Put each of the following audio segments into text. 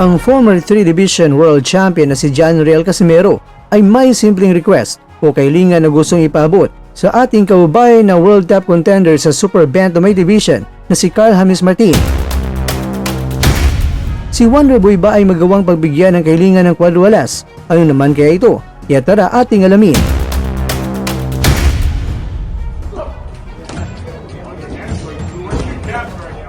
Ang former 3-division world champion na si John Riel Casimero ay may simpleng request o kailingan na gustong ipaabot sa ating kababayan na world top contender sa super bantamweight division na si Carl James Martin. Si Wonderboy ba ay magawang pagbigyan ng kailingan ng kwadwalas? Ano naman kaya ito? Kaya tara ating alamin.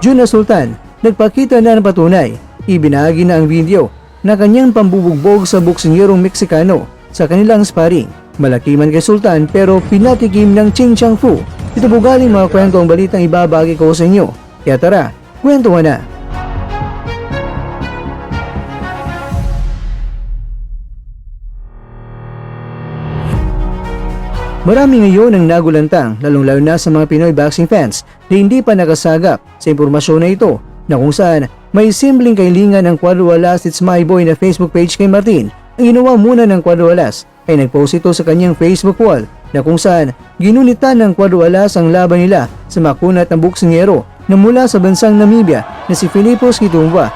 Juna Sultan, nagpakita na ng patunay. Ibinahagi na ang video na kanyang pambubugbog sa boksingerong Meksikano sa kanilang sparring. Malaki man kay Sultan pero pinatikim ng Ching Chang Fu. Ito po galing mga kwento ang balitang ibabagi ko sa inyo. Kaya tara, kwento na. Marami ngayon ang nagulantang, lalong-lalo na sa mga Pinoy boxing fans na hindi pa nakasagap sa impormasyon na ito na kung saan may simpleng kailingan ng Quadrualas It's My Boy na Facebook page kay Martin. Ang ginawa muna ng Quadrualas ay nagpost ito sa kanyang Facebook wall na kung saan ginunitan ng Quadrualas ang laban nila sa makunat na boksingero na mula sa bansang Namibia na si Filipos Kitumba.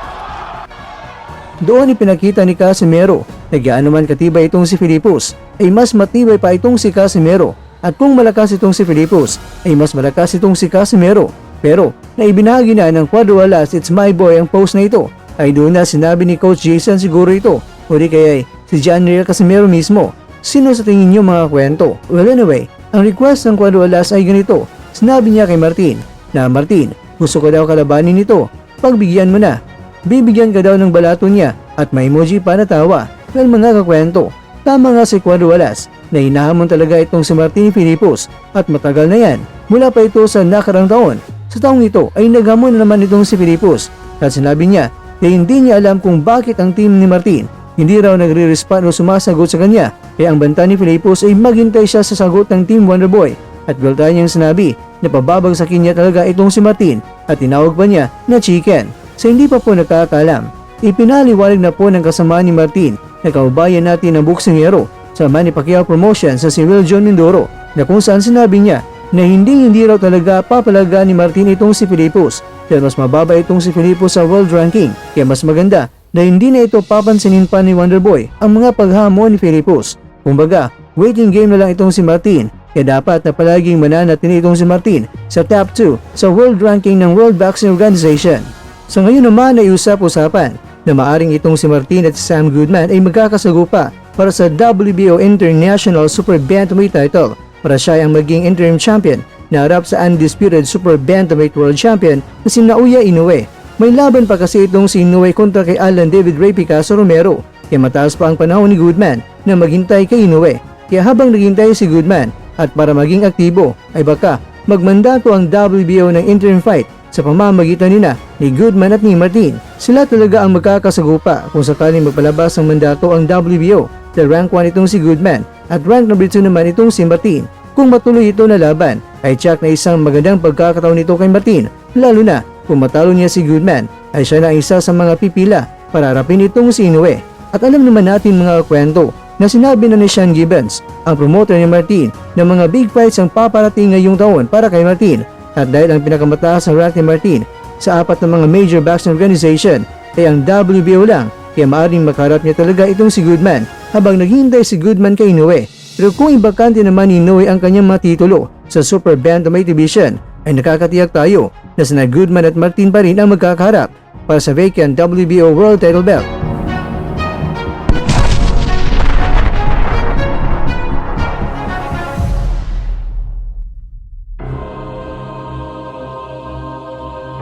Doon ipinakita ni Casimero na gaano man katibay itong si Filipos ay mas matibay pa itong si Casimero at kung malakas itong si Filipos ay mas malakas itong si Casimero. Pero na ibinahagi na ng Quadrualas It's My Boy ang post na ito ay doon na sinabi ni Coach Jason siguro ito o di kaya si John Riel Casimero mismo. Sino sa tingin niyo mga kwento? Well anyway, ang request ng Quadrualas ay ganito. Sinabi niya kay Martin na Martin, gusto ko daw kalabanin nito, pagbigyan mo na. Bibigyan ka daw ng balato niya at may emoji pa na tawa. Well mga kakwento, tama nga si Quadrualas na hinahamon talaga itong si Martin Filipos at matagal na yan. Mula pa ito sa nakarang taon. Sa taong ito ay naghamon na naman itong si Filipos at sinabi niya na hindi niya alam kung bakit ang team ni Martin hindi raw nagre-respond o sumasagot sa kanya kaya ang banta ni Filipos ay maghintay siya sa sagot ng Team Wonderboy at galta niyang sinabi na pababagsakin niya talaga itong si Martin at tinawag pa niya na chicken. Sa hindi pa po nakakalam, ipinaliwanag na po ng kasama ni Martin na kaubayan natin ng boksingero sa Manny Pacquiao promotion sa si Will John Mindoro na kung saan sinabi niya na hindi raw talaga papalaga ni Martin itong si Filipos dahil mas mababa itong si Filipos sa world ranking kaya mas maganda na hindi na ito papansinin pa ni Wonderboy ang mga paghamon ni Filipos. Kumbaga, waiting game na lang itong si Martin kaya dapat na palaging mananatin itong si Martin sa top 2 sa world ranking ng World Boxing Organization. Sa ngayon naman ay usap-usapan na maaring itong si Martin at si Sam Goodman ay magkakasagupa para sa WBO International Super Bantamweight title para siya ang maging interim champion na harap sa undisputed Super Bantamweight World Champion na si Naoya Inoue. May laban pa kasi itong si Inoue kontra kay Alan David Ray Picasso Romero kaya mataas pa ang panahon ni Goodman na maghintay kay Inoue. Kaya habang naghintay si Goodman at para maging aktibo ay baka magmandato ang WBO ng interim fight sa pamamagitan nina ni Goodman at ni Martin. Sila talaga ang magkakasagupa kung sakaling magpalabas ng mandato ang WBO dahil rank 1 itong si Goodman at rank number 2 naman itong si Martin. Kung matuloy ito na laban ay tsak na isang magandang pagkakataon nito kay Martin lalo na kung matalo niya si Goodman ay siya na isa sa mga pipila para harapin itong si Inoue. At alam naman natin mga kwento na sinabi na ni Sean Gibbons, ang promoter ni Martin, na mga big fights ang paparating ngayong taon para kay Martin. At dahil ang pinakamataas na rank ni Martin sa 4 na mga major boxing organization ay ang WBO lang, kaya maaaring makaharap niya talaga itong si Goodman habang naghihintay si Goodman kay Inoue. Pero kung ibakante naman ni Inoue ang kanyang matitulo sa Super Bantamweight Division ay nakakatiyak tayo na sina Goodman at Martin pa rin ang magkakaharap para sa vacant WBO World Title Belt.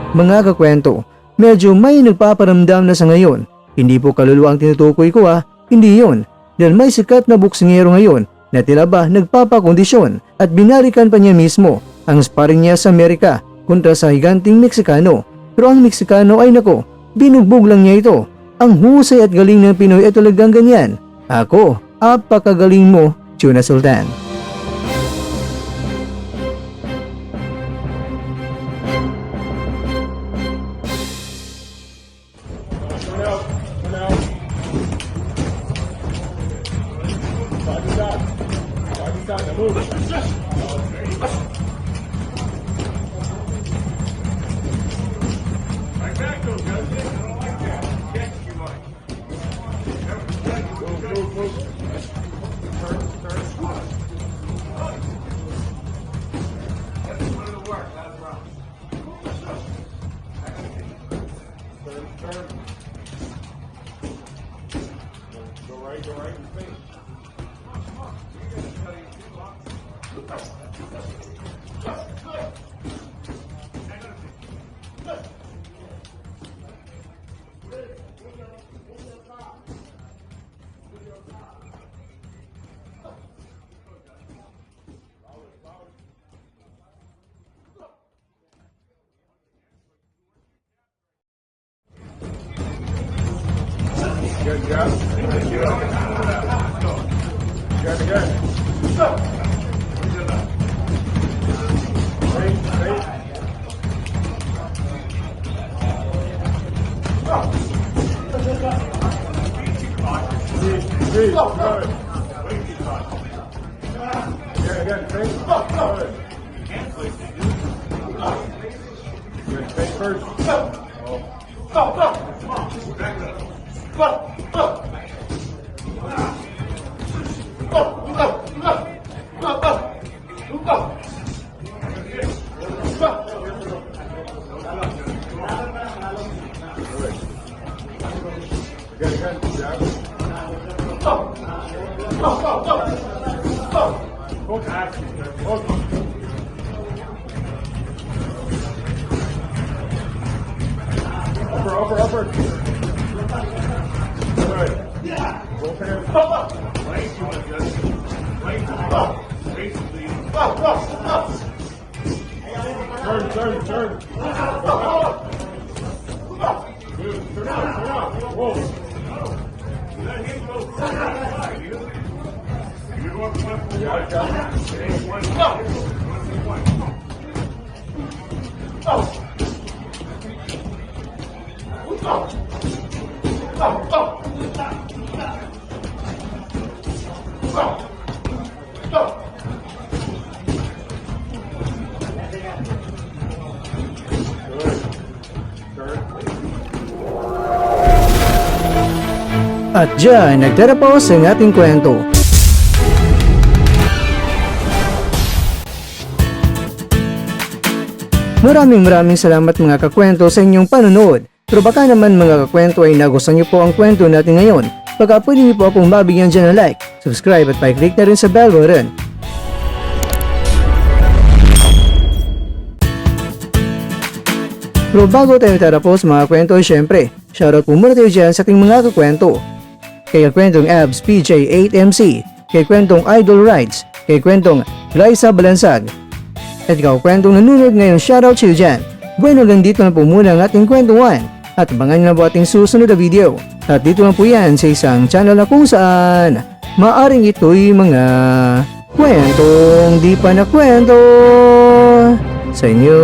Mga kakwento, medyo may nagpaparamdam na sa ngayon. Hindi po kaluluwa ang tinutukoy ko hindi yon. Dahil may sikat na boksingero ngayon na tila ba nagpapakondisyon at binarikan pa niya mismo ang sparring niya sa Amerika kontra sa higanting Meksikano. Pero ang Meksikano ay nako, binugbog lang niya ito. Ang husay at galing ng Pinoy ay talagang ganyan. Ako, apakagaling mo, Juna Sultan. My back goes, guys. I don't like that. Catch too much. Good job. Good, good. Good. Again, face. Good. Good, face first. Again, jab. Upper. Good. Roll pin. Turn. Good. Turn out. Whoa. At dyan, nagtatapos ang ating kwento. Maraming salamat mga kakwento sa inyong panonood. Pero baka naman mga kakwento ay nagustuhan niyo po ang kwento natin ngayon. Baka pwede niyo po akong mabigyan dyan ng like, subscribe at pa-click na rin sa bell button. Pero bago tayo tatapos mga kwento, syempre, shoutout po muna tayo dyan sa ating mga kakwento. Kay kwentong Abs PJ8MC, kay kwentong Idol Rides, kay kwentong Raisa Balansag, at ikaw kwentong nanonood ngayon, shoutout sa iyo dyan. Bueno, hanggang dito na po muna ang ating kwento 1 at abangan nyo na po ating susunod na video. At dito na po yan sa isang channel na kung saan maaring ito'y mga kwentong di pa na kwento sa inyo.